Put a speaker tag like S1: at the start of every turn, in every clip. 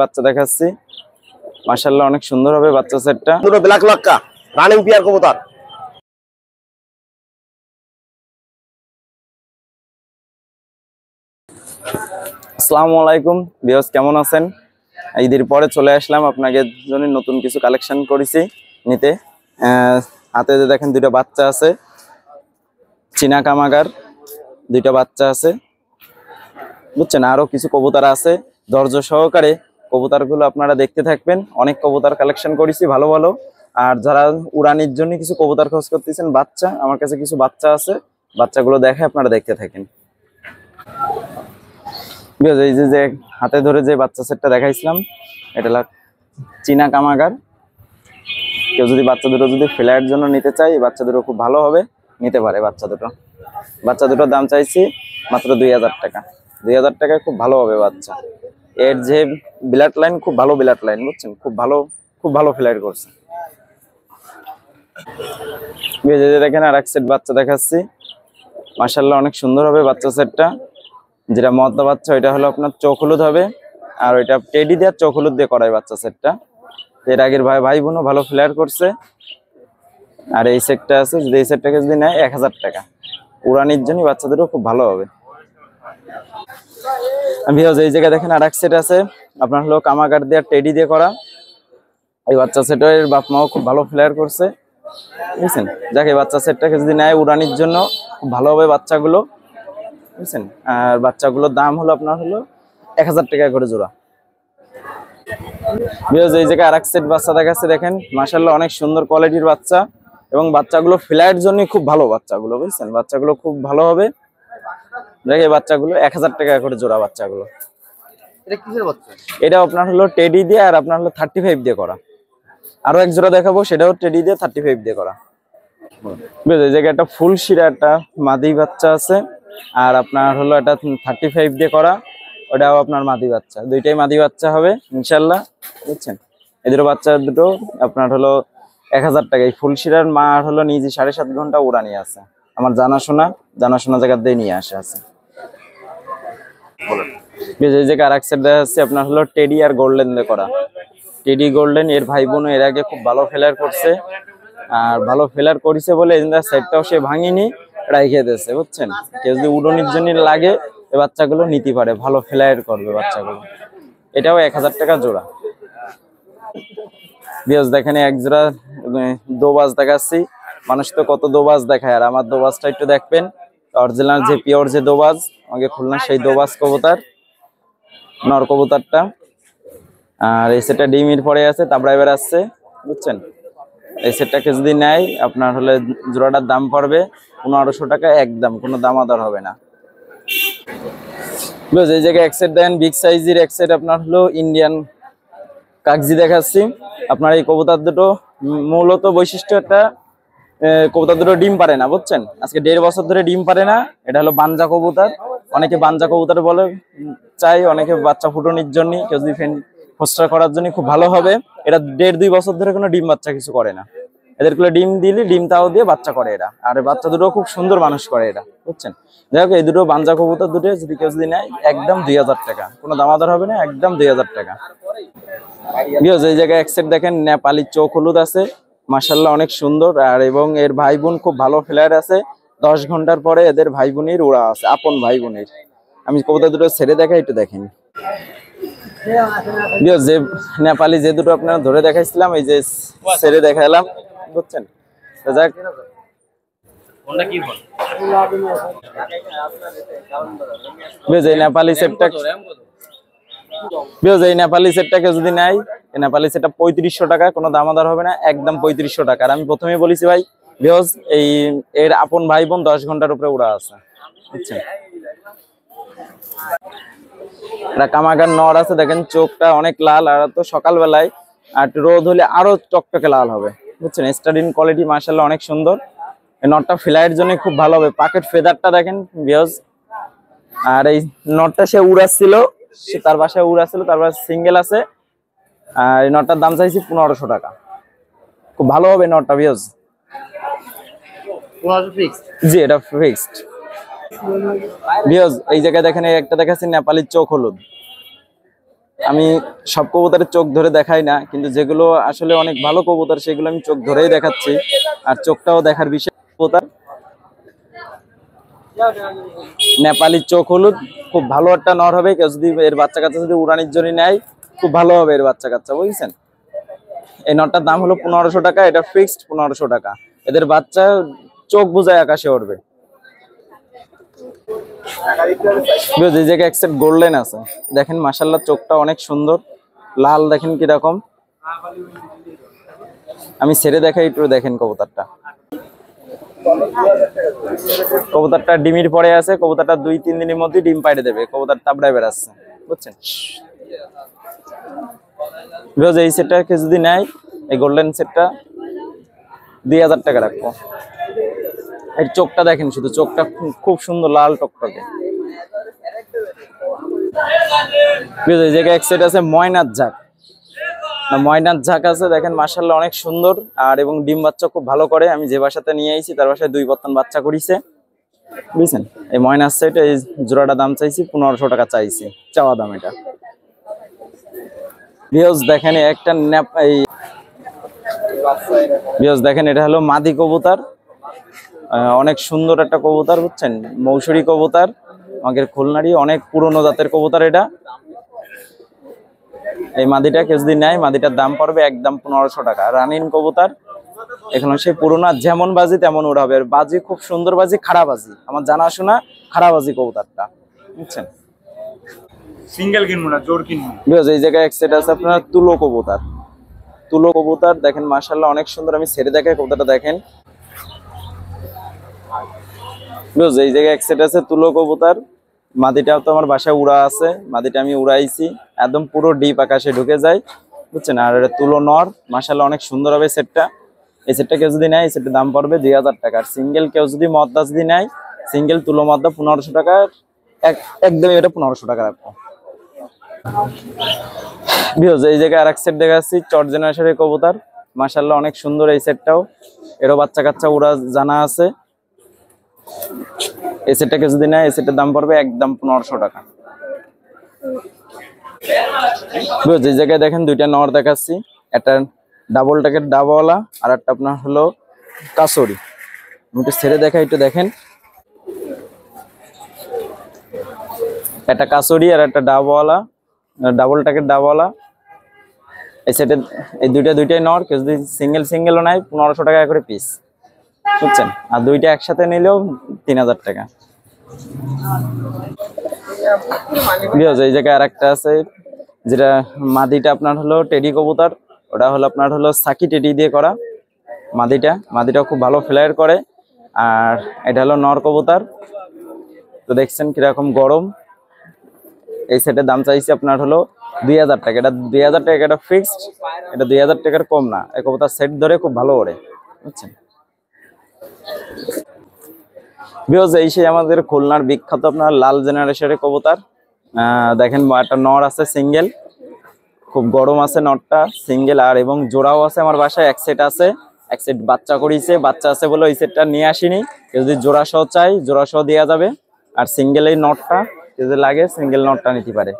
S1: বাচ্চা দেখাচ্ছি, মাশাআল্লাহ অনেক সুন্দর হবে বাচ্চা সেটটা।
S2: পুরো ব্ল্যাক লাক্কা রানিং পিয়ার কবুতর।
S1: আসসালামু আলাইকুম ভিউয়ার্স, কেমন আছেন? ঈদের পরে চলে আসলাম আপনাদের জন্য নতুন কিছু কালেকশন করেছি নিতে। হাতে দেখেন দুইটা বাচ্চা আছে, চীনা কামাগার দুইটা বাচ্চা আছে, বুঝছেন। আরো কিছু কবুতর আছে, ধৈর্য সহকারে কবুতরগুলো আপনারা দেখতে থাকবেন। অনেক কবুতর কালেকশন করেছি ভালো ভালো। আর যারা উড়ানির জন্য কিছু কবুতর খোঁজ করতেছেন বাচ্চা, আমার কাছে কিছু বাচ্চা আছে, বাচ্চাগুলো দেখে আপনারা দেখতে থাকেন। এই যে হাতে ধরে যে বাচ্চা সেটটা দেখাইছিলাম, এটা চীনা কামাগার। কেউ যদি বাচ্চা দুটো যদি ফ্লাইয়ের জন্য নিতে চায়, এই বাচ্চা দুটো খুব ভালো হবে, নিতে পারে বাচ্চা দুটো। বাচ্চা দুটোর দাম চাইছি মাত্র 2000 টাকা। 2000 টাকায় খুব ভালো হবে বাচ্চা। এর যে ব্লাড লাইন খুব ভালো ব্লাড লাইন, বুঝছেন, খুব ভালো ফ্লাইট করছে। দেখেন আর এক সেট বাচ্চা দেখাচ্ছি, মাশাআল্লাহ অনেক সুন্দর হবে বাচ্চা সেটটা। যেটা মদ্দা বাচ্চা ওইটা হলো আপনার চোখ হলুদ হবে, আর ওইটা টেডি দিয়ে চোখ হলুদ দিয়ে করায় বাচ্চা সেটটা। এর আগের ভাই বোনও ভালো ফ্লেয়ার করছে। আর এই সেটটা আছে, যদি এই সেটটাকে যদি নেয় 1000 টাকা। উড়ানির জন্য বাচ্চাদেরও খুব ভালো হবে। এই জায়গায় দেখেন আর এক সেট আছে, আপনার হলো কামাগার দিয়ে টেডি দিয়ে করা। এই বাচ্চা সেটের বাপ মাও খুব ভালো ফ্লেয়ার করছে, বুঝছেন। যাকে বাচ্চা সেটটাকে যদি নেয় উড়ানির জন্য খুব ভালো হবে বাচ্চাগুলো, বুঝছেন। আর বাচ্চাগুলোর দাম হলো আপনার হলো 1000 টাকা করে জোড়া। এই জায়গায় আর এক সেট বাচ্চা দেখাচ্ছে, দেখেন মাশাআল্লাহ অনেক সুন্দর কোয়ালিটির বাচ্চা, এবং বাচ্চাগুলো ফ্লাইয়ের জন্য খুব ভালো বাচ্চাগুলো, বুঝছেন। বাচ্চাগুলো খুব ভালো হবে। দেখে বাচ্চাগুলো 1000 টাকা করে জোড়া বাচ্চাগুলো।
S2: এটা কিসের বাচ্চা?
S1: এটা আপনার হলো টেডি দিয়ে, আর আপনার হলো 35 দিয়ে করা। আরো এক জোড়া দেখাবো, সেটাও টেডি দিয়ে 35 দিয়ে করা। এই জায়গায় একটা ফুল শিরা একটা মাদি বাচ্চা আছে, আর আপনার হলো এটা 35 দিয়ে করা, ওটাও আপনার মাদি বাচ্চা। দুইটাই মাদি বাচ্চা হবে ইনশাল্লাহ, বুঝছেন। এদের বাচ্চা দুটো আপনার হলো 1000 টাকা। এই ফুল শিরার মা হলো নিজে 7.5 ঘন্টা উড়ানি আছে, আমার জানাশোনা জায়গা দিয়ে নিয়ে আসে আছে। এই জায়গায় আর এক সেট দেখা যাচ্ছে আপনার হলো টেডি আর গোল্ডেন দিয়ে করা। টেডি গোল্ডেন এর ভাই বোন এর আগে খুব ভালো ফেলার করছে, আর ভালো ফেলার করেছে বলে এই সেটটাও সে ভাঙিনি, রাইখে দিয়েছে, বুঝছেন। কেউ যদি উড়নির জন্য লাগে এই বাচ্চাগুলো নিতে পারে, ভালো ফ্লাইট করবে বাচ্চাগুলো। এটাও 1000 টাকা জোড়া। দেখেন এক জোড়া দোবাজ দেখাচ্ছি। মানুষ তো কত দোবাজ দেখায়, আর আমার দোবাজটা একটু দেখবেন, অরিজিনাল যে পিওর যে দোবাজ আমাকে খুলনা, সেই দোবাজ কবুতর, নর কবুতরটা। আর এই সেটটা ডিমির পরে আছে, তাবড়ায় বের আসছে, বুঝছেন। এই সেটটাকে যদি নেয় আপনার হলে জোড়াটার দাম পড়বে 1500 টাকা একদম, কোনো দামাদার হবে না। এই জায়গায় এক সেট দেন বিগ সাইজের এক সেট আপনার হলো ইন্ডিয়ান কাগজি দেখাচ্ছি। আপনার এই কবুতর দুটো মূলত বৈশিষ্ট্যটা, কবুতর দুটো ডিম পারে না, বুঝছেন। আজকে 1.5 বছর ধরে ডিম পারে না। এটা হলো বাঞ্জা কবুতর, অনেকে বাঞ্জা কবুতর বলে চাই, অনেকে বাচ্চা ফুটনির জন্য, কেউ যদি ফোস্টার করার জন্য খুব ভালো হবে। এটা 1.5-2 বছর ধরে কোনো ডিম বাচ্চা কিছু করে না। এদেরগুলো ডিম দিলে ডিম তাও দিয়ে বাচ্চা করে এরা, আর বাচ্চা দুটো খুব সুন্দর মানুষ করে এরা, বুঝছেন। যাই হোক, এই দুটো বাঞ্জা কবুতর দুটো যদি কেউ যদি নেয় একদম 2000 টাকা, কোনো দামাদার হবে না, একদম 2000 টাকা। এই জায়গায় এক সেট দেখেন নেপালি চোখ হলুদ আছে, মাশাআল্লাহ অনেক সুন্দর। আর এবং এর ভাই বোন খুব ভালো ফ্লায়ার আছে। 10 ঘন্টার পরে এদের ভাই বোনের উড়া আছে, আপন ভাই বোনের। আমি কবুতর দুটো ছেড়ে দেখাই, একটু দেখেন। যে নেপালি যে দুটো আপনারা ধরে দেখাইছিলাম, এই যে ছেড়ে দেখাইলাম, বুঝছেন। যাক, এই নেপালি সেটটা, এই নেপালি সেটটাকে যদি নেয়, এই নেপালি সেটটা 3500 টাকা, কোনো দামাদার হবে না, একদম 3500 টাকা। আর আমি প্রথমেই বলেছি ভাই, এই এর আপন ভাই বোন 10 ঘন্টার উপরে উড়া আছে, বুঝছেন। এটা কামাগার নর আছে, দেখেন চোখটা অনেক লাল, আর তো সকালবেলায় আর রোদ হলে আরো চকচকে লাল হবে, বুঝছেন। স্টাডিন কোয়ালিটি মাশাআল্লাহ অনেক সুন্দর। এই নটটা ফ্লাইয়ের জন্য খুব ভালো হবে। পাকেট ফেদারটা দেখেন ভিউয়ার্স। আর এই নটটা সে উড়াচ্ছিল, তার বাসায় উড়াচ্ছিল, তার বাসায় সিঙ্গেল আছে। আর এই নটটার দাম চাইছি 1500 টাকা। খুব ভালো হবে নটটা ভিউয়ার্স।
S2: 1500 ফিক্সড?
S1: জি, এটা ফিক্সড ভিউয়ার্স। এই জায়গায় দেখেন একটা দেখাচ্ছি নেপালি চোখ হলুদ, আমি সব কবুতরের চোখ ধরে দেখাই না, কিন্তু যেগুলো আসলে অনেক ভালো কবুতর সেগুলো আমি চোখ ধরেই দেখাচ্ছি। আর চোখটাও দেখার বিষয়। কবুতর নেপালি চোখ হলুদ, খুব ভালো একটা নর হবে। কেউ যদি এর বাচ্চা কাচ্চা যদি উড়ানির জন্য নেয়, খুব ভালো হবে এর বাচ্চা কাচ্চা, বুঝছেন। এই নটটার দাম হলো 1500 টাকা, এটা ফিক্সড 1500 টাকা। এদের বাচ্চা চোখ বুঝায় আকাশে উঠবে। এই জায়গায় এক সেট গোল্ডেন আছে, দেখেন মাশাআল্লাহ চোখটা অনেক সুন্দর, লাল দেখেন কিরকম। আমি ছেড়ে দেখাই একটু, দেখেন কবুতরটা। কবুতরটা ডিমির পরে আছে, কবুতরটা 2-3 দিনের মধ্যে ডিম পাইড়ে দেবে। কবুতর তাবড়ায় বেড়াচ্ছে, বুঝছেন। এই সেটটাকে যদি নেয়, এই গোল্ডেন সেটটা 2000 টাকা রাখবো। এর চোখটা দেখেন, শুধু চোখটা খুব সুন্দর লাল টকটকে। এই জায়গায় এক সেট আছে ময়নার ঝাঁক, ময়নার ঝাঁক আছে, দেখেন মাশাআল্লাহ অনেক সুন্দর। আর এবং ডিম বাচ্চা খুব ভালো করে। আমি যে বাসাতে নিয়ে আইছি তার বাসায় 2 বর্তন বাচ্চা করিছে, বুঝছেন। এই ময়নার সেট, এই জোড়াটা দাম চাইছি 1500 টাকা চাইছি, চাওয়া দাম এটা। ভিউজ দেখেন একটা এই ভিউজ দেখেন, এটা হলো মাদি কবুতর, অনেক সুন্দর একটা কবুতর, বুঝছেন। মৌসুরি কবুতর, আমাদের খুলনারই অনেক পুরনো জাতের কবুতর এটা। এই মাদিটা কেউ যদি নেয়, মাদিটার দাম পড়বে একদম 1500 টাকা। রানিং কবুতর, এখানে সে পুরোনো, যেমন বাজি তেমন উড়াবে। বাজি খুব সুন্দর বাজি, খারাপ বাজি, আমার জানাশোনা খারাপ বাজি কবুতরটা, বুঝছেন।
S3: সিঙ্গেল কিনবো না, জোর কিনবো।
S1: এই জায়গায় এক সেট আছে আপনার তুলো কবুতর, তুলো কবুতর দেখেন মাশাআল্লাহ অনেক সুন্দর। আমি ছেড়ে দেখাই, কবুতরটা দেখেন। এই জায়গায় এক সেট আছে তুলো কবুতর, মাদিটাও তো আমার বাসায় উড়া আছে, মাদিটা আমি উড়াইছি, একদম পুরো ডিপ আকাশে ঢুকে যায়, বুঝছেন। আর এটা তুলো নর, মাশাআল্লাহ অনেক সুন্দর হবে সেটটা। এই সেটটা কেউ যদি নেয়, এই সেটটার দাম পড়বে 2000 টাকা। আর সিঙ্গেল কেউ যদি মদ্দা যদি নেয়, সিঙ্গেল তুলো মদ্দা 1500 টাকা, একদম এটা 1500 টাকা রাখবো। এই জায়গায় আর এক সেট দেখাচ্ছি, চট জেনারেশনের কবুতর, মাশাআল্লাহ অনেক সুন্দর এই সেটটাও। এরও বাচ্চা কাচ্চা উড়া জানা আছে। এই সেটটাকে যদি নেয়, এই সেটের দাম পড়বে একদম 1500 টাকা। এই জায়গায় দেখেন 2টা নর দেখাচ্ছি, একটা ডাবল টাকের ডাবওয়ালা, আর একটা আপনার হলো কাসরি। আমি একটু ছেড়ে দেখাই, একটু দেখেন। একটা কাসরি আর একটা ডাবওয়ালা, ডাবল টাকের ডাবওয়ালা। এই সেটে এই দুইটাই নর, কেউ যদি সিঙ্গেলও নেয় 1500 টাকা করে পিস, বুঝছেন। আর দুইটা একসাথে নিলেও 3000 টাকা। এই জায়গায় আর একটা আছে, যেটা মাদিটা আপনার হলো টেডি কবুতর, ওটা হলো আপনার হলো সাকি টেডি দিয়ে করা। মাদিটাও খুব ভালো ফ্লায়ার করে। আর এটা হলো নর কবুতর, তো দেখছেন কিরকম গরম। এই সেটের দাম চাইছি আপনার হলো 2000 টাকা। এটা 2000 টাকা, এটা ফিক্সড, এটা 2000 টাকার কম না। এই কবুতর সেট ধরে খুব ভালো ওড়ে, বুঝছেন। এই সেই আমাদের খুলনার বিখ্যাত আপনার লাল জেনারেশনের কবুতর, দেখেন একটা নর আছে সিঙ্গেল, খুব গরম আছে নরটা সিঙ্গেল। আর এবং জোড়াও আছে আমার বাসায়, এক সেট আছে, এক সেট বাচ্চা করিয়েছে, বাচ্চা আছে বলে ওই সেটটা নিয়ে আসিনি। কেউ যদি জোড়া সহ চাই, জোড়া সহ দেওয়া যাবে। আর সিঙ্গেল এই নটটা যদি লাগে, সিঙ্গেল নটটা নিতে পারে।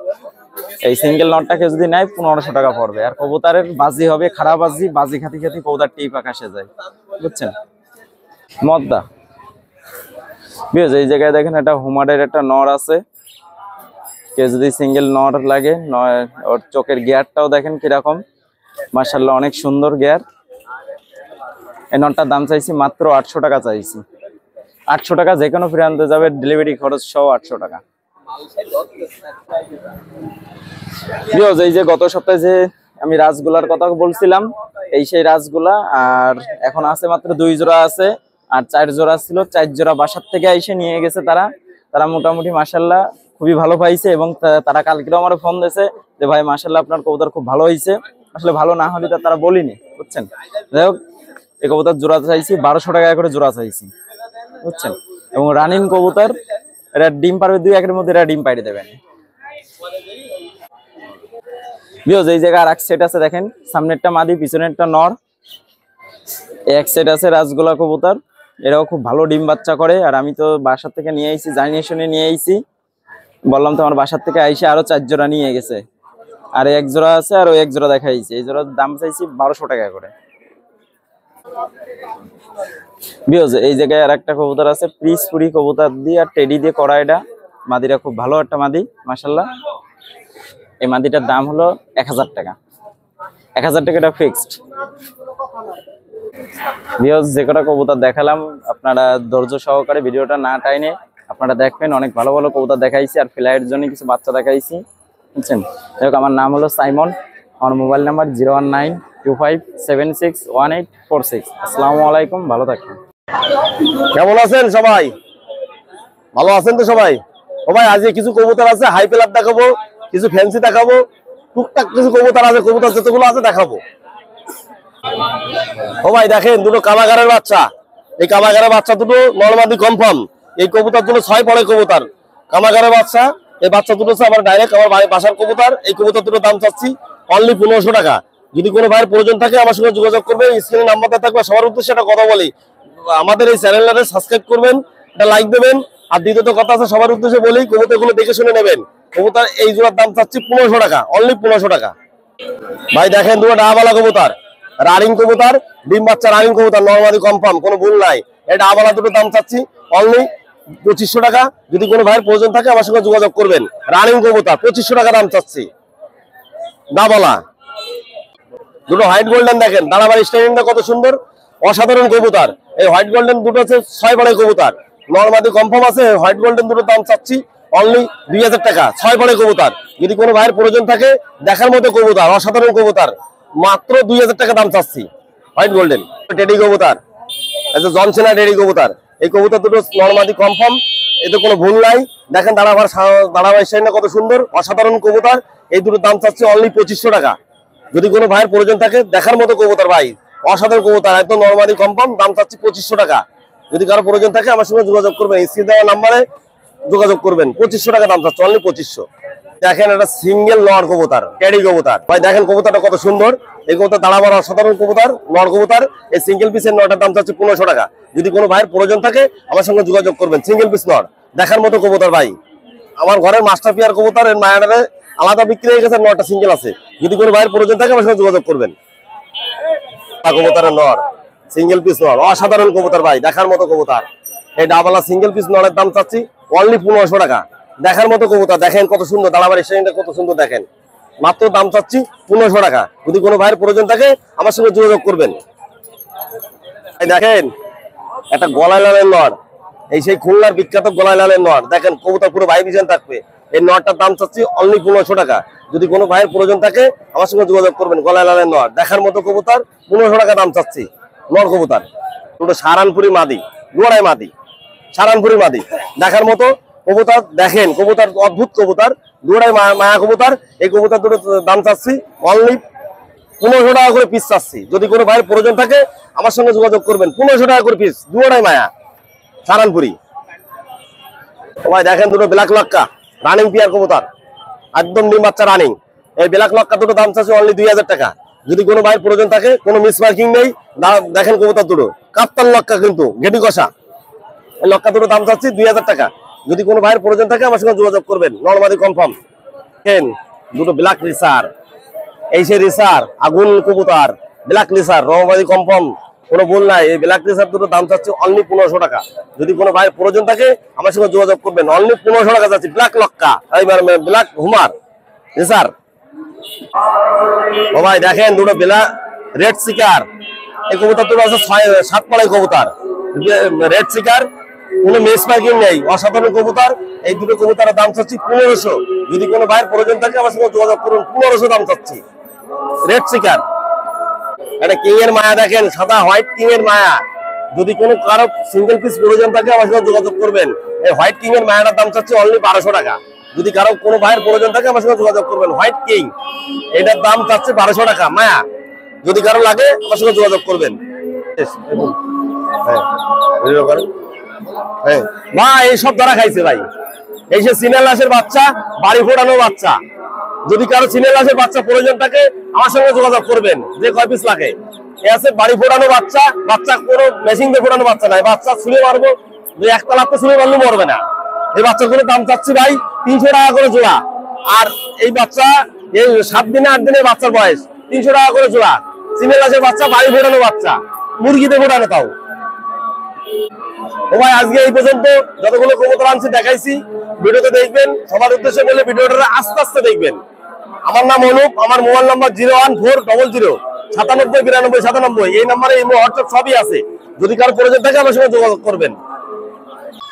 S1: এই সিঙ্গেল নটটাকে যদি নেয় 1500 টাকা পড়বে। আর কবুতরের বাজি হবে খারাপ বাজি, বাজি খাতি খাতি কবুতর টিপ আকাশে যায়, বুঝছেন। মদ্দা এই জায়গায় দেখেন একটা হুমারের একটা নর আছে, কেউ যদি সিঙ্গেল নর লাগে, ওর চোখের গিয়ারটাও দেখেন কিরকম, মাশাআল্লাহ অনেক সুন্দর গিয়ার। এই নটটার দাম চাইছি মাত্র 800 টাকা চাইছি। 800 টাকা, যে কোনো ফিরে আনতে যাবে, ডেলিভারি খরচ সহ 800 টাকা। এই যে গত সপ্তাহে যে আমি রাজগুলার কথা বলছিলাম, এই সেই রাজগুলা। আর এখন আছে মাত্র 2 জোড়া আছে, আর 4 জোড়া ছিল। 4 জোড়া বাসার থেকে এসে নিয়ে গেছে তারা মোটামুটি মাশাআল্লাহ খুবই ভালো পাইছে। এবং তারা কালকেও আমার ফোন দিয়েছে যে ভাই মাশাআল্লাহ আপনার কবুতর খুব ভালো হয়েছে। আসলে ভালো না হলে তারা বলিনি, বুঝছেন। যাই হোক, এই কবুতর জোড়া চাইছি 1200 টাকা করে জোড়া চাইছি, বুঝছেন। এবং রানিং কবুতর, এটা ডিম পারবে 2-1 এর মধ্যে, এটা ডিম পাইড়ে দেবেন। এই জায়গায় আর এক সেট আছে, দেখেন সামনেরটা মাদি, পিছনেরটা নর। এক সেট আছে রাজগোলা কবুতর, এরাও খুব ভালো ডিম বাচ্চা করে। আর আমি তো বাসার থেকে নিয়ে আইছি, জানিয়ে শুনে নিয়ে আইছি, বললাম তো আমার বাসার থেকে আইসে আরো 4 জোড়া নিয়ে গেছে। আর এক জোড়া আছে, আর ওই এক জোড়া দেখাইছি, এই জোড়ার দাম চাইছি 1200 টাকা করে। এই জায়গায় আর একটা কবুতর আছে, পিসপুরি কবুতর দিয়ে আর টেডি দিয়ে করা। এটা মাদিটা খুব ভালো একটা মাদি মাশাআল্লাহ। এই মাদিটার দাম হলো 1000 টাকা। 1000 টাকাটা ফিক্সড। যে কটা কবুতর দেখালাম আপনারা ধৈর্য সহকারে ভিডিওটা না টাইনে আপনারা দেখবেন। অনেক ভালো ভালো কবুতর দেখাইছি আর ফ্লাইটের জন্য কিছু বাচ্চা দেখাইছি, বুঝছেন। আমার নাম হলো সাইমন, আমার মোবাইল নাম্বার 01925761846। আসসালামু আলাইকুম, ভালো থাকবেন।
S2: কেমন আছেন সবাই? ভালো আছেন তো সবাই? ও ভাই, আজকে কিছু কবুতর আছে, হাই পেলার দেখাবো, কিছু ফ্যান্সি দেখাবো, টুকটাক কিছু কবুতর আছে, কবুতর যতগুলো আছে দেখাবো। ও ভাই দেখেন, দুটো কামাগারের বাচ্চা। এই কামাগারের বাচ্চা দুটো নরমাদি কনফার্ম। এই কবুতর দুটো 6 পড়ে কবুতর, কামাগারের বাচ্চা। এই বাচ্চা দুটো আমার ডাইরেক্ট আমার বাসার কবুতর। এই কবুতর দুটো দাম চাচ্ছি অনলি 1500 টাকা। যদি কোনো ভাইয়ের প্রয়োজন থাকে আমার সঙ্গে যোগাযোগ করবেন, স্ক্রিনে নাম্বারটা থাকবে। সবার উদ্দেশ্যে একটা কথা বলি, আমাদের এই চ্যানেলটাকে সাবস্ক্রাইব করবেন, একটা লাইক দেবেন। আর দ্বিতীয়ত কথা আছে, সবার উদ্দেশ্যে বলি, কবুতরগুলো দেখে শুনে নেবেন। কবুতর এই জোড়ার দাম চাচ্ছি 1500 টাকা, অনলি 1500 টাকা। ভাই দেখেন, দুটো ডাবালা কবুতর, রানিং কবুতর, ডিম বাচ্চা রানিং কবুতর, নরমালি কনফার্ম, কোনো ভুল নাই। এই ডাবালা দুটো দাম চাচ্ছি অনলি 2500 টাকা। যদি কোনো ভাইয়ের প্রয়োজন থাকে আমার সঙ্গে যোগাযোগ করবেন। রানিং কবুতর 2500 টাকা দাম চাচ্ছি, ডাবালা। দুটো হোয়াইট গোল্ডেন দেখেন, দাঁড়াবার স্টাইলিংটা কত সুন্দর, অসাধারণ কবুতর। এই হোয়াইট গোল্ডেন দুটো আছে 6 পড়ে কবুতর, নরমালি কনফার্ম আছে। হোয়াইট গোল্ডেন দুটো দাম চাচ্ছি অনলি 2000 টাকা, 6 পড়ে কবুতর। যদি কোনো ভাইয়ের প্রয়োজন থাকে, দেখার মতো কবুতর, অসাধারণ কবুতর, মাত্র 2000 টাকা দাম চাচ্ছি। হোয়াইট গোল্ডেন টেডি কবুতর, জনসেনা টেডি কবুতর। এই কবুতর দুটো নরমালি কনফার্ম, এতে কোনো ভুল নাই। দেখেন দাঁড়াবার স্টাইলটা কত সুন্দর, অসাধারণ কবুতর। এই দুটো দাম চাচ্ছি অনলি 2500 টাকা। যদি কোনো ভাইয়ের প্রয়োজন থাকে, দেখার মতো কবুতর ভাই, অসাধারণ কবুতর, একদম নরমালি কনফার্ম, দাম চাচ্ছি 2500 টাকা। যদি কারো প্রয়োজন থাকে আমার সঙ্গে যোগাযোগ করবেন, স্ক্রিনে দেওয়া নাম্বারে যোগাযোগ করবেন। 2500 টাকা দাম চাচ্ছে, অনলি 2500। দেখেন একটা সিঙ্গেল নর কবুতর, টেডি কবুতর। ভাই দেখেন কবুতরটা কত সুন্দর, এই কবুতর দাঁড়াবার অসাধারণ কবুতর, নর কবুতর। এই সিঙ্গেল পিসের নরটার দাম চাচ্ছে 1500 টাকা। যদি কোনো ভাইয়ের প্রয়োজন থাকে আমার সঙ্গে যোগাযোগ করবেন। সিঙ্গেল পিস নর, দেখার মতো কবুতর ভাই। আমার ঘরের মাস্টার পিয়ার কবুতর, এর মায়াটারে আলাদা বিক্রি হয়ে গেছে, নরটা সিঙ্গেল আছে। যদি কোনো ভাইয়ের প্রয়োজন থাকে আমার সঙ্গে যোগাযোগ করবেন। কবুতরের নর, সিঙ্গেল পিস নর, অসাধারণ কবুতর ভাই, দেখার মতো কবুতর। এই ডাবলা সিঙ্গেল পিস নরের দাম চাচ্ছি অনলি 1500 টাকা। দেখার মতো কবুতর, দেখেন কত সুন্দর, দাঁড়াবার স্টাইলটা কত সুন্দর, দেখেন মাত্র দাম চাচ্ছি 1500 টাকা। যদি কোনো ভাইয়ের প্রয়োজন থাকে আমার সঙ্গে যোগাযোগ করবেন। দেখেন একটা গলায় লালের নর, এই সেই খুলনার বিখ্যাত গলায় লালের নর। দেখেন কবুতর পুরো ভাইব্রেশন থাকবে। এই নরটার দাম চাচ্ছি অনলি 1500 টাকা। যদি কোনো ভাইয়ের প্রয়োজন থাকে আমার সঙ্গে যোগাযোগ করবেন। গলায় লালের নর, দেখার মতো কবুতর, 1500 টাকা দাম চাচ্ছি। নর কবুতর দুটো সারানপুরি মাদি, গোড়াই মাদি, সারানপুরি মাদি, দেখার মতো কবুতর। দেখেন কবুতর অদ্ভুত কবুতর, গোড়াই মায়া কবুতর। এই কবুতর দুটো দাম চাচ্ছি অনলি 1500 টাকা করে পিস চাচ্ছি। যদি কোনো ভাইয়ের প্রয়োজন থাকে আমার সঙ্গে যোগাযোগ করবেন। 1500 টাকা করে পিস, দুটাই মায়া, সারানপুরি। ভাই দেখেন দুটো ব্ল্যাক লক্কা, রানিং পিয়ার কবুতর, একদম ডিম বাচ্চা রানিং। এই ব্ল্যাক লক্কা দুটো দাম চাচ্ছি অনলি 2000 টাকা। যদি কোনো ভাইয়ের প্রয়োজন থাকে, কোনো মিস মার্কিং নেই। দেখেন কবুতর দুটো কাপ্তান লক্কা, কিন্তু গেটি কষা। এই লক্কা দুটো দাম চাচ্ছি 2000 টাকা। যদি কোনো ভাইয়ের প্রয়োজন থাকে আমার সঙ্গে যোগাযোগ করবেন, নরমালি কনফার্ম। দেখেন দুটো ব্ল্যাক রিসার, এই সেই রিসার, আগুন কবুতর, ব্ল্যাক রিসার, নরমালি কনফার্ম, কোনো ভুল নাই। এই ব্ল্যাক রিসার দুটো দাম চাচ্ছে অনলি 1500 টাকা। যদি কোনো ভাইয়ের প্রয়োজন থাকে আমার সঙ্গে যোগাযোগ করবেন, অনলি 1500 টাকা যাচ্ছে। ব্ল্যাক লক্কা, ব্ল্যাক হুমার রিসার। ও ভাই দেখেন দুটো ব্ল্যাক রেড শিকার, এই কবুতর দুটো আছে 7 পাড়াই কবুতর, রেড শিকার, কোনো মিস মার্কিং নেই, অসাধারণ কবুতর। এই দুটো কবুতরের দাম চাচ্ছি 1500। যদি কোনো ভাইয়ের প্রয়োজন থাকে আমার সঙ্গে যোগাযোগ করুন, 1500 দাম চাচ্ছি। রেড শিকার, এটা কিং এর মায়া, দেখেন সাদা হোয়াইট কিং এর মায়া। যদি কোনো কারো সিঙ্গেল পিস প্রয়োজন থাকে আমার সঙ্গে যোগাযোগ করবেন। এই হোয়াইট কিং এর মায়াটার দাম চাচ্ছি অনলি 1200 টাকা। যদি কারো কোনো ভাইয়ের প্রয়োজন থাকে আমার সঙ্গে যোগাযোগ করবেন। হোয়াইট কিং, এটার দাম চাচ্ছে 1200 টাকা মায়া। যদি কারো লাগে আমার সঙ্গে যোগাযোগ করবেন। ভাই এইসব ধরা খাইছে ভাই, এই যে সিনেল লাশের বাচ্চা, বাড়ি ফোটানো বাচ্চা। যদি কারো সিনেল লাশের বাচ্চা প্রয়োজন থাকে আমার সঙ্গে যোগাযোগ করবেন। যে কয় পিস লাগে, এ আছে বাড়ি ফোটানো বাচ্চা, বাচ্চা কোনো মেশিন দিয়ে ফোটানো বাচ্চা নাই, বাচ্চা ছুঁড়ে মারবো, যে একটা লাফতে ছুঁড়ে মারলে মরবে না। এই বাচ্চাগুলোর দাম চাচ্ছি ভাই 300 টাকা করে জোড়া। আর এই বাচ্চা এই 7 দিনে 8 দিনের বাচ্চার বয়স 300 টাকা করে জোড়া। সিমেল হাঁসের বাচ্চা, বাড়ি ফোটানো বাচ্চা, মুরগিতে ফোটানো তাও। ও ভাই আজকে এই পর্যন্ত যতগুলো কবুতর আনছি দেখাইছি, ভিডিওতে দেখবেন। সবার উদ্দেশ্যে বলে ভিডিওটা আস্তে আস্তে দেখবেন। আমার নাম অনুপ, আমার মোবাইল নাম্বার 01400 97 92 97। এই নাম্বারে ইমো, হোয়াটসঅ্যাপ সবই আছে। যদি কারো প্রয়োজন থাকে আমার সঙ্গে যোগাযোগ করবেন।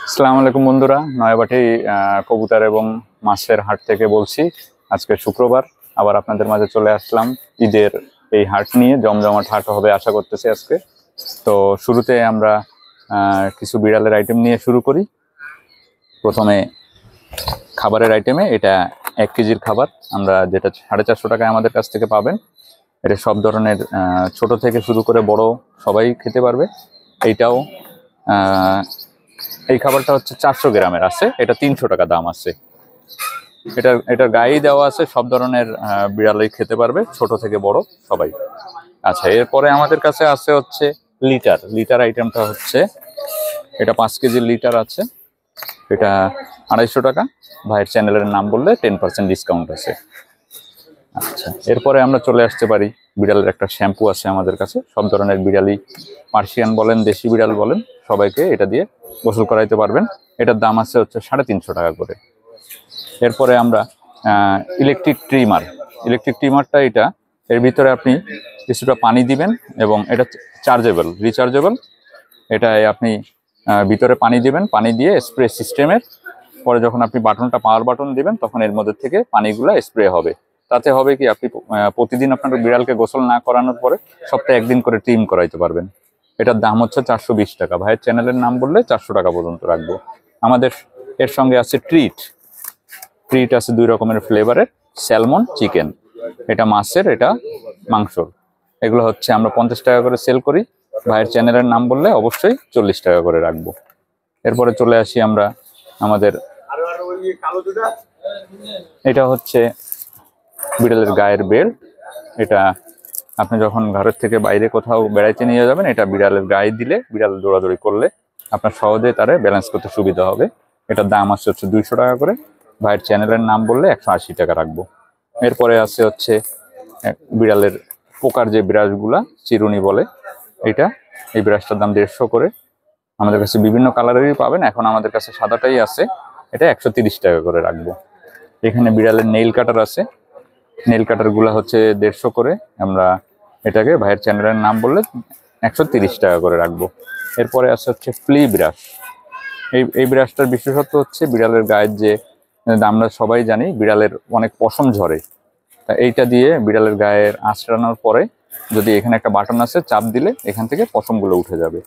S4: আসসালামু আলাইকুম বন্ধুরা, নয়াবাটি কবুতর এবং মাছের হাট থেকে বলছি। আজকে শুক্রবার, আবার আপনাদের মাঝে চলে আসলাম ঈদের এই হাট নিয়ে। জমজমাট হাট হবে আশা করতেছি আজকে। তো শুরুতে আমরা কিছু বিড়ালের আইটেম নিয়ে শুরু করি। প্রথমে খাবারের আইটেমে, এটা 1 কেজির খাবার, আমরা যেটা 450 টাকায় আমাদের কাছ থেকে পাবেন। এটা সব ধরনের ছোট থেকে শুরু করে বড় সবাই খেতে পারবে। এইটাও এই খাবারটা হচ্ছে 400 গ্রামের আছে, এটা 300 টাকা দাম আছে। এটার গায়ে দেওয়া আছে, সব ধরনের বিড়ালই খেতে পারবে, ছোট থেকে বড় সবাই। আচ্ছা, এরপরে আমাদের কাছে আছে হচ্ছে লিটার আইটেমটা হচ্ছে, এটা 5 কেজির লিটার আছে, এটা 250 টাকা। ভাইয়ের চ্যানেলের নাম বললে 10% ডিসকাউন্ট আছে। আচ্ছা, এরপরে আমরা চলে আসতে পারি, বিড়ালের একটা শ্যাম্পু আছে আমাদের কাছে। সব ধরনের বিড়ালই, পার্সিয়ান বলেন, দেশি বিড়াল বলেন, সবাইকে এটা দিয়ে গোসল করাইতে পারবেন। এটার দাম আছে হচ্ছে 350 টাকা করে। এরপরে আমরা ইলেকট্রিক ট্রিমারটা, এটা এর ভিতরে আপনি কিছুটা পানি দিবেন এবং এটা রিচার্জেবল। এটায় আপনি ভিতরে পানি দিবেন, পানি দিয়ে স্প্রে সিস্টেমের পরে যখন আপনি পাওয়ার বাটন দিবেন, তখন এর মধ্যে থেকে পানিগুলা স্প্রে হবে। তাতে হবে কি, আপনি প্রতিদিন আপনার বিড়ালকে গোসল না করানোর পরে সপ্তাহে 1 দিন করে ট্রিম করাইতে পারবেন। এটার দাম হচ্ছে 420 টাকা। ভাইয়ের চ্যানেলের নাম বললে 400 টাকা পর্যন্ত রাখবো। আমাদের এর সঙ্গে আছে ট্রিট আছে 2 রকমের ফ্লেভারের, স্যালমন, চিকেন। এটা মাছের, এটা মাংসর। এগুলো হচ্ছে আমরা 50 টাকা করে সেল করি। ভাইয়ের চ্যানেলের নাম বললে অবশ্যই 40 টাকা করে রাখবো। এরপরে চলে আসি আমরা আমাদের, এটা হচ্ছে বিড়ালের গায়ের বেল্ট। এটা আপনি যখন ঘরের থেকে বাইরে কোথাও বেড়াইতে নিয়ে যাবেন, এটা বিড়ালের গায়ে দিলে, বিড়াল দৌড়াদৌড়ি করলে আপনার সহজে তারে ব্যালেন্স করতে সুবিধা হবে। এটার দাম আসছে হচ্ছে 200 টাকা করে। ভাইয়ের চ্যানেলের নাম বললে 180 টাকা রাখবো। এরপরে আছে হচ্ছে বিড়ালের পোকার যে ব্রাশগুলা, চিরুনি বলে, এই ব্রাশটার দাম 150 করে। আমাদের কাছে বিভিন্ন কালারেরই পাবেন, এখন আমাদের কাছে সাদাটাই আছে, এটা 130 টাকা করে রাখবো। এখানে বিড়ালের নেইল কাটার আছে, নেইল কাটার গুলা হচ্ছে 150 করে। আমরা এটাকে ভাইয়ের চ্যানেলের নাম বললে 130 টাকা করে রাখবো। এরপরে আছে হচ্ছে ফ্লি ব্রাশ। এই ব্রাশটার বিশেষত্ব হচ্ছে, বিড়ালের গায়ের যে, আমরা সবাই জানি বিড়ালের অনেক পশম ঝরে, তা এইটা দিয়ে বিড়ালের গায়ের আঁচড়ানোর পরে যদি এখানে একটা বাটন আছে, চাপ দিলে এখান থেকে পশমগুলো উঠে যাবে।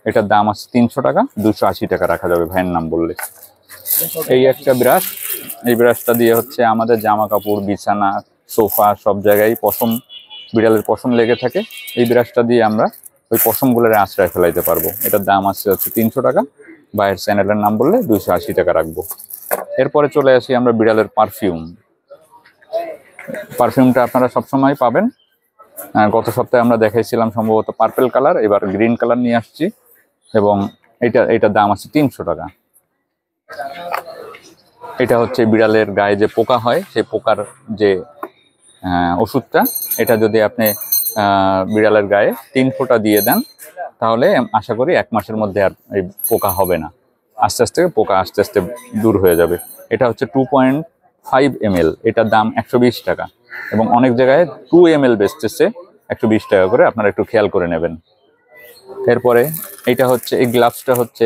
S4: এটার দাম আছে 300 টাকা, 280 টাকা রাখা যাবে ভাইয়ের নাম বললে। এই একটা ব্রাশ, এই ব্রাশটা দিয়ে হচ্ছে আমাদের জামা কাপড়, বিছানা, সোফা সব জায়গায় বিড়ালের পশম লেগে থাকে। এই ব্রাশটা দিয়ে আমরা ওই পশমগুলোর আঁচড়ায় ফেলাইতে পারবো। এটার দাম আছে হচ্ছে 300 টাকা। ভাইয়ের চ্যানেলের নাম বললে 280 টাকা রাখবো। এরপরে চলে আসি আমরা বিড়ালের পারফিউমটা আপনারা সবসময় পাবেন। গত সপ্তাহে আমরা দেখাইছিলাম সম্ভবত পার্পেল কালার, এবার গ্রিন কালার নিয়ে আসছি এবং এটার দাম আছে 300 টাকা। এটা হচ্ছে বিড়ালের গায়ে যে পোকা হয়, সেই পোকার যে ওষুধটা, এটা যদি আপনি বিড়ালের গায়ে 3 ফোঁটা দিয়ে দেন, তাহলে আশা করি 1 মাসের মধ্যে আর এই পোকা হবে না। আস্তে আস্তে দূর হয়ে যাবে। এটা হচ্ছে 2.5 ml, এটার দাম 120 টাকা এবং অনেক জায়গায় 2 ml বেচতেছে 120 টাকা করে, আপনারা একটু খেয়াল করে নেবেন। এরপরে এইটা হচ্ছে, এই গ্লাভসটা হচ্ছে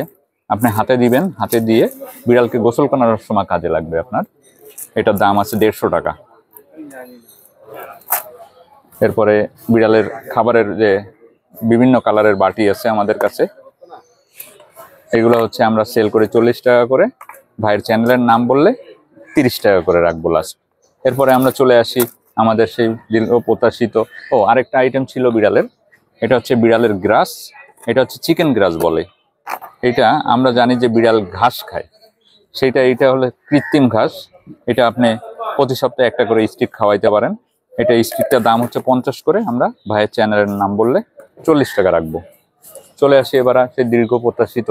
S4: আপনি হাতে দিবেন, হাতে দিয়ে বিড়ালকে গোসল করানোর সময় কাজে লাগবে আপনার। এটার দাম আছে 150 টাকা। এরপরে বিড়ালের খাবারের যে বিভিন্ন কালারের বাটি আছে আমাদের কাছে, এগুলো হচ্ছে আমরা সেল করে 40 টাকা করে। ভাইয়ের চ্যানেলের নাম বললে 30 টাকা করে রাখবো লাস্ট। এরপরে আমরা চলে আসি আমাদের সেই প্রত্যাশিত, আরেকটা আইটেম ছিল বিড়ালের, এটা হচ্ছে বিড়ালের গ্রাস। এটা হচ্ছে চিকেন গ্রাস বলে। এটা আমরা জানি যে বিড়াল ঘাস খায়, এইটা হলো কৃত্রিম ঘাস। এটা আপনি প্রতি সপ্তাহে একটা করে স্টিক খাওয়াইতে পারেন। এটা স্টিকটার দাম হচ্ছে 50 করে। আমরা ভাইয়ের চ্যানেলের নাম বললে 40 টাকা রাখবো। চলে আসি এবার সেই দীর্ঘ প্রত্যাশিত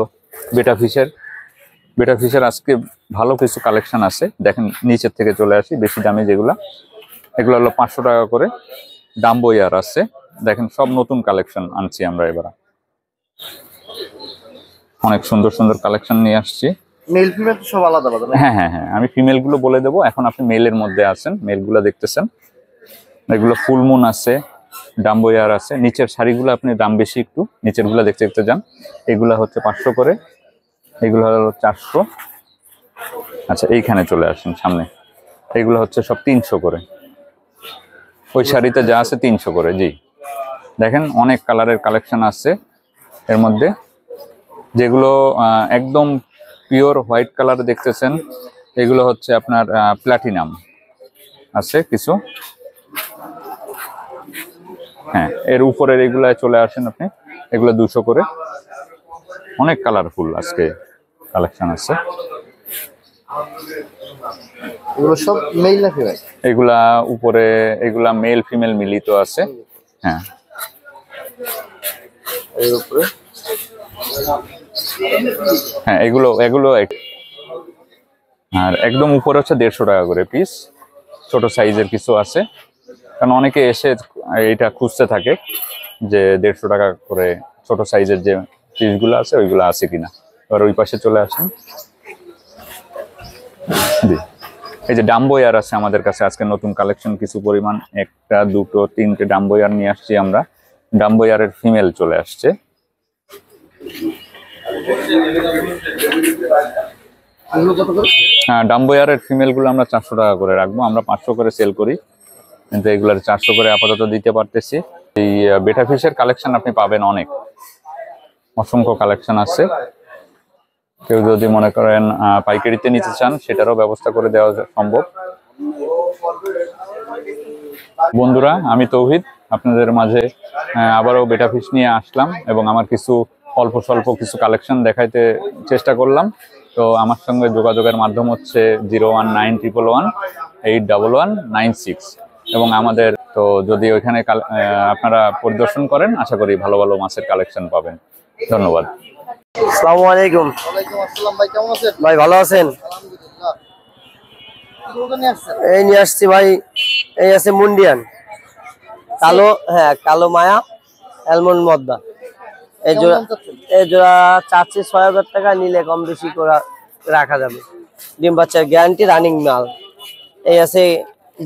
S4: বেটা ফিশের আজকে ভালো কিছু কালেকশন আছে, দেখেন নিচের থেকে চলে আসি, বেশি দামি যেগুলা। এগুলো হলো 500 টাকা করে। ডাম্বো ইয়ার আছে, দেখেন সব নতুন কালেকশন আনছি আমরা এবার, অনেক সুন্দর সুন্দর কালেকশন নিয়ে আসছি।
S2: মেল ফিমেল সব আলাদা আলাদা?
S4: হ্যাঁ হ্যাঁ হ্যাঁ, আমি ফিমেল গুলো বলে দেবো, এখন আপনি মেলের মধ্যে আছেন, মেল গুলো দেখতেছেন। এগুলো ফুল মুন আছে, ডাম্বো ইয়ার আছে। নিচের শাড়িগুলো আপনি দাম বেশি একটু, নিচের গুলা দেখতে দেখতে যান। এগুলা হচ্ছে 500 করে, এগুলো হলো 400। আচ্ছা এইখানে চলে আসেন সামনে, এগুলো হচ্ছে সব 300 করে। ওই শাড়িতে যা আছে 300 করে। জি দেখেন অনেক কালারের কালেকশন আছে এর মধ্যে। যেগুলো একদম পিওর হোয়াইট কালার দেখতেছেন, এগুলো হচ্ছে আপনার প্লাটিনাম আছে কিছু। হ্যাঁ, এর উপরের এগুলা চলে আসেন আপনি, এগুলো 200 করে। অনেক কালারফুল আজকে কালেকশন আছে।
S2: এগুলো সব মেল না ফিমেল?
S4: এগুলা উপরে, এগুলা মেল ফিমেল মিলিত আছে। হ্যাঁ,
S2: এর উপরে
S4: হ্যাঁ এগুলো আর একদম উপরে হচ্ছে 150 টাকা করে পিস। ছোট সাইজের কিছু আছে, কারণ অনেকে এসে এটা খুঁজতে থাকে যে 150 টাকা করে ছোট সাইজের যে পিসগুলো আছে ওইগুলো আছে কিনা। এবার ওই পাশে চলে আসেন। এই যে ডাম্বো ইয়ার আছে আমাদের কাছে আজকে নতুন কালেকশন কিছু পরিমাণ, 1 2 3টে ডাম্বো ইয়ার নিয়ে আসছি আমরা। ডাম্বো ইয়ারের ফিমেল চলে আসছে। হ্যাঁ, ডাম্বো ইয়ারের ফিমেল গুলো আমরা 400 টাকা করে রাখবো, আমরা 500 করে সেল করি, কিন্তু এগুলার 400 করে আপাতত দিতে পারতেছি। এই বেটা ফিশের কালেকশন আপনি পাবেন অনেক, অসংখ্য কালেকশন আছে। কেউ যদি মনে করেন পাইকারিতে নিতে চান সেটারও ব্যবস্থা করে দেওয়া সম্ভব। বন্ধুরা, আমি তৌহিদ আপনাদের মাঝে আবারও বেটা ফিশ নিয়ে আসলাম এবং আমার কিছু অল্প স্বল্প কিছু কালেকশন দেখাইতে চেষ্টা করলাম। তো আমার সঙ্গে যোগাযোগের মাধ্যম হচ্ছে 01911881196 এবং আমাদের তো যদি ওইখানে আপনারা পরিদর্শন করেন আশা করি ভালো ভালো মাছের কালেকশন পাবেন। ধন্যবাদ।
S2: আসসালামু আলাইকুম।
S5: ওয়ালাইকুম আসসালাম ভাই, কেমন আছেন?
S2: ভাই ভালো আছেন?
S5: আলহামদুলিল্লাহ।
S2: এই নিয়ে আসছি ভাই, এই আছে মুন্ডিয়ান কালো, হ্যাঁ কালো মায়া অ্যালমন্ড মদ্দা। এই জোড়া চাচ্ছি 6000 টাকা, নিলে কম বেশি করে রাখা যাবে। ডিম বাচ্চার গ্যারান্টি, রানিং মাল। এই আছে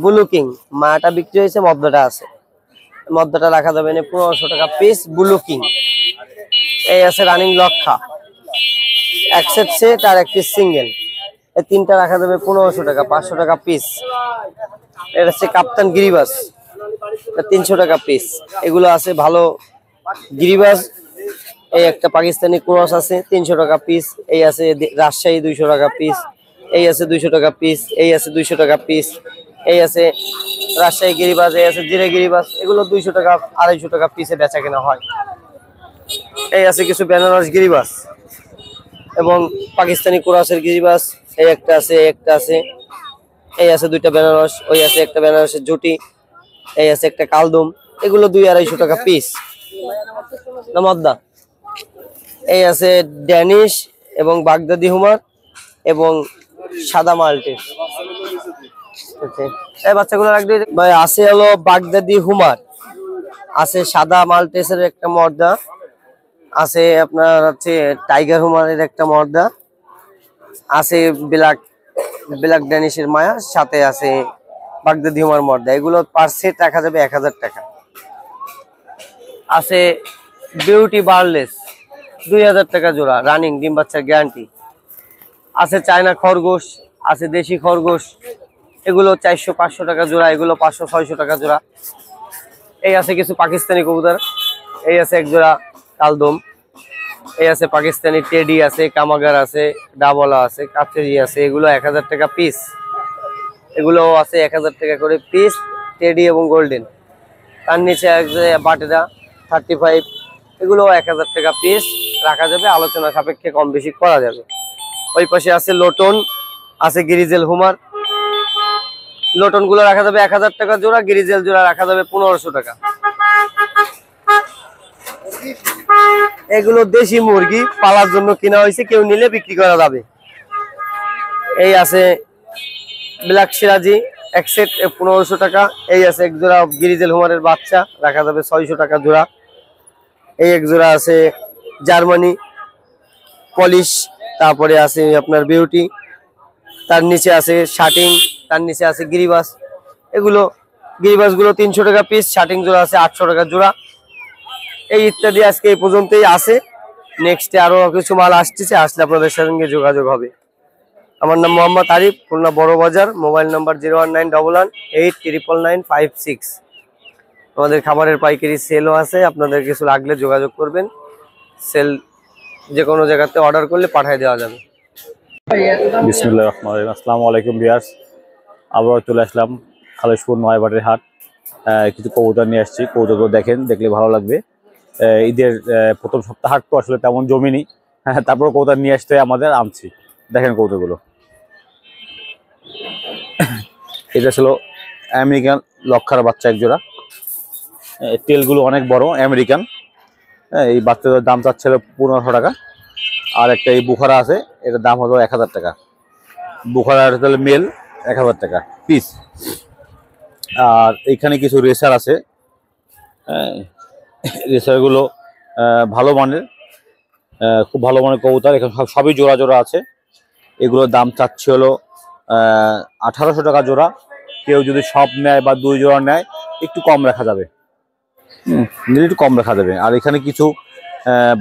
S2: ব্লু কিং, মায়াটা বিক্রি হয়েছে, মদ্দাটা আছে, মদ্দাটা রাখা যাবে 1500 টাকা পিস ব্লু কিং। এই আছে রানিং লক্ষা, এক সেট সেট আর এক পিস সিঙ্গেল, এই তিনটা রাখা যাবে 1500 টাকা, 500 টাকা পিস। এটা হচ্ছে কাপ্তান গিরিবাস, 300 টাকা পিস। এগুলো আছে ভালো গিরিবাস। এই একটা পাকিস্তানি ক্রস আছে 300 টাকা পিস। এই আছে রাজশাহী 200 টাকা পিস। এই আছে 200 টাকা পিস। এই আছে 200 টাকা পিস। এই আছে রাজশাহী গিরিবাস, এই আছে জিরে গিরিবাস। এগুলো 200 টাকা 250 টাকা পিসে বেচা কেনা হয়। এই আছে কিছু বেনারস গিরিবাস এবং পাকিস্তানি ক্রসের গিরিবাস। এই একটা আছে, এই একটা আছে। এই আছে 2টা বেনারস, ওই আছে একটা বেনারসের জুটি। এই আছে একটা কালদম, এগুলো 200-250 টাকা পিস না মদ্দা। এই আছে ড্যানিশ এবং বাগদাদি হুমার এবং সাদা মাল্টিস। এই বাচ্চাগুলো রাখবে ভাই। আছে হলো বাগদাদি হুমার, আছে সাদা মাল্টিসের একটা মর্দা, আছে আপনার হচ্ছে টাইগার হুমারের একটা মর্দা, আছে ব্ল্যাক ড্যানিশের মায়া, সাথে আছে বাগদাদি হুমার মর্দা। এগুলো পার সেট রাখা যাবে 1000 টাকা। আছে বিউটি বার্লেস 2000 টাকা জোড়া, রানিং, ডিম বাচ্চার গ্যারান্টি। আছে চায়না খরগোশ, আছে দেশি খরগোশ, এগুলো 400-500 টাকা জোড়া, এগুলো 500-600 টাকা জোড়া। এই আছে কিছু পাকিস্তানি কবুতর, এই আছে এক জোড়া কালদম, এই আছে পাকিস্তানি টেডি আছে, কামাগার আছে, ডাবলা আছে, কাচেরি আছে। এগুলো 1000 টাকা পিস। এগুলো আছে 1000 টাকা করে পিস, টেডি এবং গোল্ডেন। তার নিচে বাটেরা 35, এগুলো 1000 টাকা পিস রাখা যাবে, আলোচনা সাপেক্ষে কম বেশি করা যাবে। ওই পাশে আছে লোটন, আছে গিরিজেল হুমার। লোটন গুলো রাখা যাবে 1000 টাকা জোড়া, গিরিজেল জোড়া রাখা যাবে 1500 টাকা। এগুলো দেশি মুরগি পালার জন্য কিনা হয়েছে, কেউ নিলে বিক্রি করা যাবে। এই আছে ব্ল্যাক সিরাজি এক সেট 1500 টাকা। এই আছে এক জোড়া গিরিজেল হুমারের বাচ্চা, রাখা যাবে 600 টাকা জোড়া। এই এক জোড়া আছে জার্মানি পলিশ, তারপরে আছে আপনার বিউটি, তার নিচে আছে শার্টিং, তার নিচে আছে গিরিবাস। এগুলো গিরিবাস গুলো 300 টাকা পিস, শার্টিং জোড়া আছে 800 টাকা জোড়া। এই ইত্যাদি আজকে এই পর্যন্তই আছে। নেক্সটে আরো কিছু মাল আসতেছে, আসলে আপনাদের সঙ্গে যোগাযোগ হবে। আমার নাম মোহাম্মদ আরিফ, খুলনা বড় বাজার। Mobile number 01911899956। আমাদের খাবারের পাইকারি সেলও আছে, আপনাদের কিছু লাগলে যোগাযোগ করবেন। সেল যে কোনো জায়গাতে অর্ডার করলে পাঠিয়ে দেওয়া যাবে।
S6: বিসমিল্লাহির রহমানির রহিম। আসসালামু আলাইকুম ভিউয়ার্স, আবার চলে আসলাম খালেশপুর নয়াবাটের হাট। কিছু কবুতর নিয়ে আসছি, কবুতরগুলো দেখেন, দেখলে ভালো লাগবে। ঈদের প্রথম সপ্তাহ হাট তো আসলে তেমন জমিনি, তারপর কবুতর নিয়ে আসতে আমাদের আনছি। দেখেন কবুতরগুলো, এটা ছিল আমেরিকান লক্ষার বাচ্চা এক জোড়া। তেলগুলো অনেক বড় আমেরিকান। এই বাচ্চাদের দাম চাচ্ছিল 1500 টাকা। আর একটা এই বুখারা আছে, এটার দাম হলো 1000 টাকা। বুখারা তাহলে মেল 1000 টাকা পিস। আর এখানে কিছু রেসার আছে, রেসারগুলো ভালো মানের, খুব ভালো মানের কবুতর। এখানে সবই জোড়া জোড়া আছে। এগুলোর দাম চাচ্ছে হলো 1800 টাকা জোড়া। কেউ যদি সব নেয় বা 2 জোড়া নেয় একটু কম রাখা যাবে, নিলে একটু কম রাখা যাবে। আর এখানে কিছু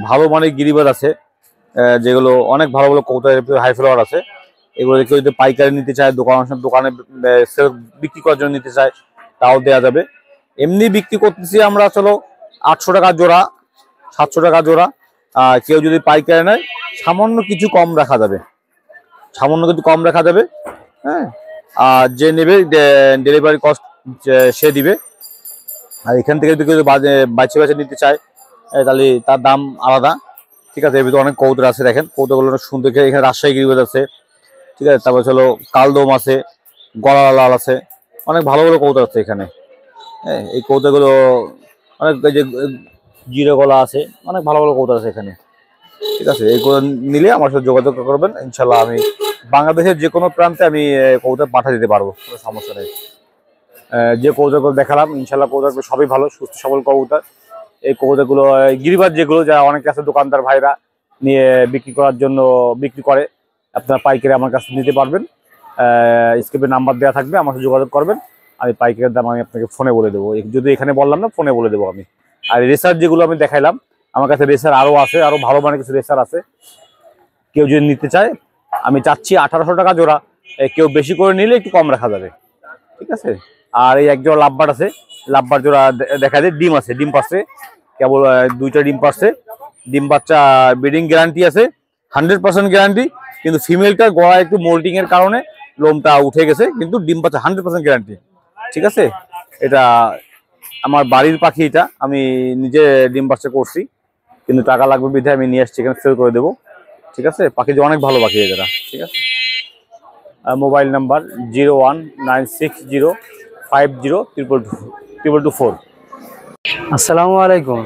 S6: ভালো মানের গিরিবাজ আছে, যেগুলো অনেক ভালো ভালো কবুতর হাই ফ্লাওয়ার আছে। এগুলো কেউ যদি পাইকারি নিতে চায়, দোকানে বিক্রি করার জন্য নিতে চায়, তাও দেওয়া যাবে। এমনি বিক্রি করতেছি আমরা চলো 800 টাকা জোড়া, 700 টাকা জোড়া। কেউ যদি পাইকারি নেয় সামান্য কিছু কম রাখা যাবে, সামান্য কিছু কম রাখা যাবে। হ্যাঁ, আর যে নেবে ডেলিভারি কস্ট সে দিবে। আর এখান থেকে যদি কেউ বাঁচে বাঁচে নিতে চায় তাহলে তার দাম আলাদা। ঠিক আছে, এর ভিতরে অনেক কবুতর আছে, দেখেন কবুতরগুলো অনেক সুন্দর। এখানে রাজশাহী গিরিবাজ আছে, ঠিক আছে, তারপর হলো কালদম আছে, গলা লাল আছে, অনেক ভালো ভালো কবুতর আছে এখানে। হ্যাঁ, এই কবুতরগুলো অনেক, এই যে জিরো গলা আছে, অনেক ভালো ভালো কবুতর আছে এখানে। ঠিক আছে, এইগুলো নিলে আমার সাথে যোগাযোগ করবেন, ইনশাল্লাহ আমি বাংলাদেশের যে কোনো প্রান্তে আমি কবুতর পাঠিয়ে দিতে পারবো, কোনো সমস্যা নেই। যে কবুতরগুলো দেখালাম ইনশাল্লাহ কবুতরগুলো সবই ভালো, সুস্থ সবল কবুতর। এই কবুতরগুলো গিরিবাজ যেগুলো, যারা অনেক আছে দোকানদার ভাইরা নিয়ে বিক্রি করার জন্য বিক্রি করে, আপনারা পাইকারি আমার কাছে নিতে পারবেন। স্ক্রিপে নাম্বার দেওয়া থাকবে, আমার সাথে যোগাযোগ করবেন। আমি পাইকারের দাম আমি আপনাকে ফোনে বলে দেবো, যদি এখানে বললাম না ফোনে বলে দেবো আমি। আর রেসার যেগুলো আমি দেখাইলাম, আমার কাছে রেসার আরও আছে, আরও ভালো মানের কিছু রেসার আছে। কেউ যদি নিতে চায় আমি চাচ্ছি 1800 টাকা জোড়া। কেউ বেশি করে নিলে একটু কম রাখা যাবে, ঠিক আছে। আর এই এক জোড়া লাভবার আছে, লাভবার জোড়া দেখা যায়, ডিম আছে, ডিম পাচ্ছে, কেবল 2টা ডিম পাচ্ছে। ডিম বাচ্চা ব্রিডিং গ্যারান্টি আছে, 100% গ্যারান্টি। কিন্তু ফিমেলটার গলা একটু মোল্টিং এর কারণে লোমটা উঠে গেছে, কিন্তু ডিম বাচ্চা 100% গ্যারান্টি, ঠিক আছে। এটা আমার বাড়ির পাখি, এটা আমি নিজে ডিম বাচ্চা করছি, কিন্তু টাকা লাগবে বিধায় আমি নিয়ে আসছি, এখানে সেল করে দেবো, ঠিক আছে। পাখি যে অনেক ভালো পাখি এরা, ঠিক আছে। Mobile number 01960502224।
S5: আসসালামু আলাইকুম,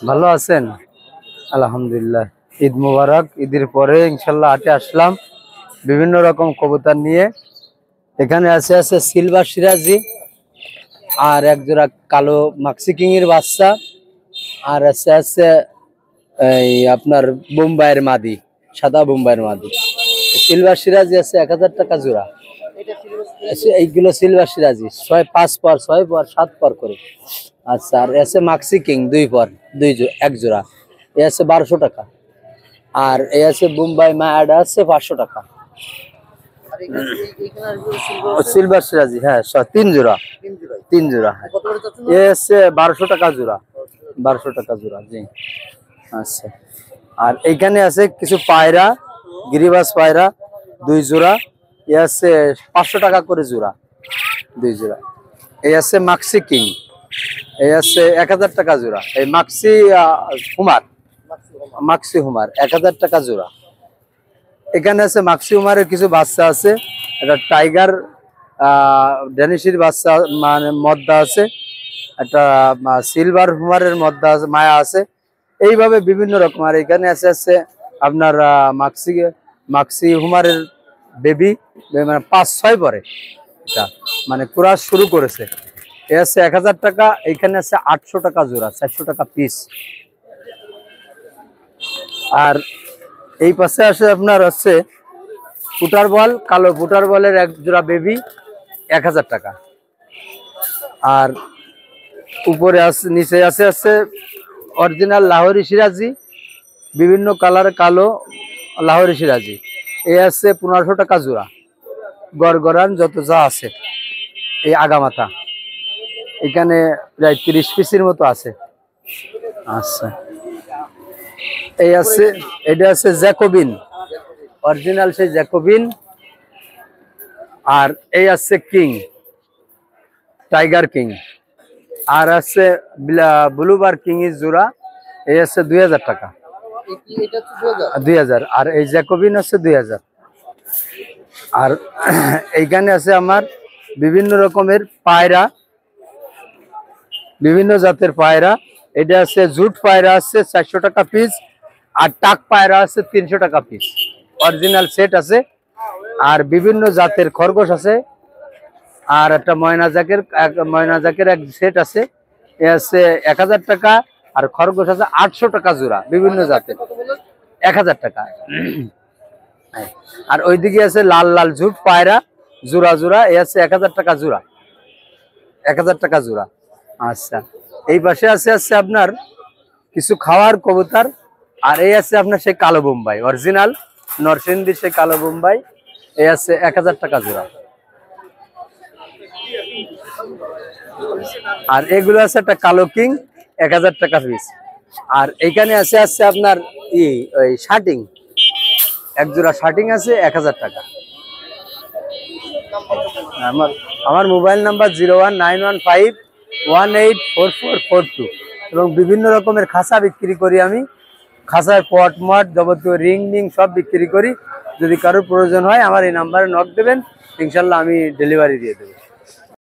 S5: ভালো আছেন? আলহামদুলিল্লাহ, ঈদ মুবারক। ঈদের পরে ইনশাল্লাহ হাটে আসলাম বিভিন্ন রকম কবুতর নিয়ে। এখানে আছে সিলভার সিরাজি, আর এক জোড়া কালো মাক্সি কিং এর বাচ্চা, আর আছে এই আপনার বোম্বাইয়ের মাদি, সাদা বোম্বাইয়ের মাদি। সিলভার সিরাজি আছে 1000 টাকা জোড়া। এইগুলো সিলভার সিরাজি 5 পর 6 পর 7 পর করে। আচ্ছা, আর আছে মাক্সি কিং 2 পর 1 জোড়া, এ আছে 1200 টাকা। আর এ আছে বোম্বাই মায়াডা আছে 500 টাকা। সিলভার সিরাজি, হ্যাঁ 3 জোড়া, 3 জোড়া। এ আছে 1200 টাকা জোড়া, 1200 টাকা জোড়া, জি। আচ্ছা, আর এইখানে আছে কিছু পায়রা, গিরিবাজ পায়রা 2 জোড়া, এ আছে 500 টাকা করে জোড়া, 2 জোড়া। এই আছে মাক্সি কিং, এই আছে 1000 টাকা জোড়া। এই মাক্সি হুমার, মাক্সি হুমার 1000 টাকা জোড়া। এখানে আছে মাক্সি হুমারের কিছু বাচ্চা আছে, একটা টাইগার ড্যানিশির বাচ্চা মানে মদ্দা আছে, একটা সিলভার হুমারের মদ্দা আছে, মায়া আছে। এইভাবে বিভিন্ন রকম। আর এখানে আছে আপনার মাক্সি হুমারের বেবি, মানে 5-6 পরে, এটা মানে ক্রস শুরু করেছে। এ আছে 1000 টাকা, এইখানে আছে 800 টাকা জোড়া, 400 টাকা পিস। আর এই পাশে আছে আপনার হচ্ছে পুটার বল, কালো পুটার বলের এক জোড়া বেবি 1000 টাকা। আর উপরে আছে, নিচে আছে অরিজিনাল লাহোরি সিরাজি, বিভিন্ন কালার কালো লাহোরি সিরাজি। এ আছে 1500 টাকা জোড়া, গড়গড়ান যত যা আছে। এই আগামাথা এখানে প্রায় 30 পিসের মতো আছে। আচ্ছা, এই আছে, এটা আছে জ্যাকোবিন, অরিজিনাল সেই জ্যাকোবিন। আর এই আছে কিং, টাইগার কিং। আর আছে ব্লুবার কিং এর জোড়া, এই আছে 2000 টাকা, 2000। আর এই জ্যাকোবিন আছে 2000। আর এইখানে আছে আমার বিভিন্ন রকমের পায়রা, বিভিন্ন জাতের পায়রা। এটা আছে জুট পায়রা আছে 400 টাকা পিস, আর টাক পায়রা আছে 300 টাকা পিস, অরিজিনাল সেট আছে। আর বিভিন্ন জাতের খরগোশ আছে। আর একটা ময়না জাকের এক সেট আছে, এ আছে 1000 টাকা। আর খরগোশ আছে 800 টাকা জোড়া, বিভিন্ন জাতের 1000 টাকা। আর ওইদিকে আছে লাল লাল জুট পায়রা জোড়া জোড়া, এ আছে 1000 টাকা জোড়া, 1000 টাকা জোড়া। আচ্ছা, এই পাশে আছে আপনার কিছু খাওয়ার কবুতর। আর এই আছে আপনার সেই কালো বোম্বাই, অরিজিনাল নরসিংদীর সেই কালো বোম্বাই, এই আছে 1000 টাকা জোড়া। আর এগুলো আছে একটা কালো কিং, 1000 টাকা পিস। আর এইখানে আছে আপনার ওই শার্টিং, এক জোড়া শার্টিং আছে 1000 টাকা। আমার মোবাইল নাম্বার 01915184442। এবং বিভিন্ন রকমের খাঁচা বিক্রি করি আমি, খাঁচার পট মট যাবতীয় রিং সব বিক্রি করি। যদি কারোর প্রয়োজন হয় আমার এই নাম্বারে নক দেবেন, ইনশাল্লাহ আমি ডেলিভারি দিয়ে দেবো।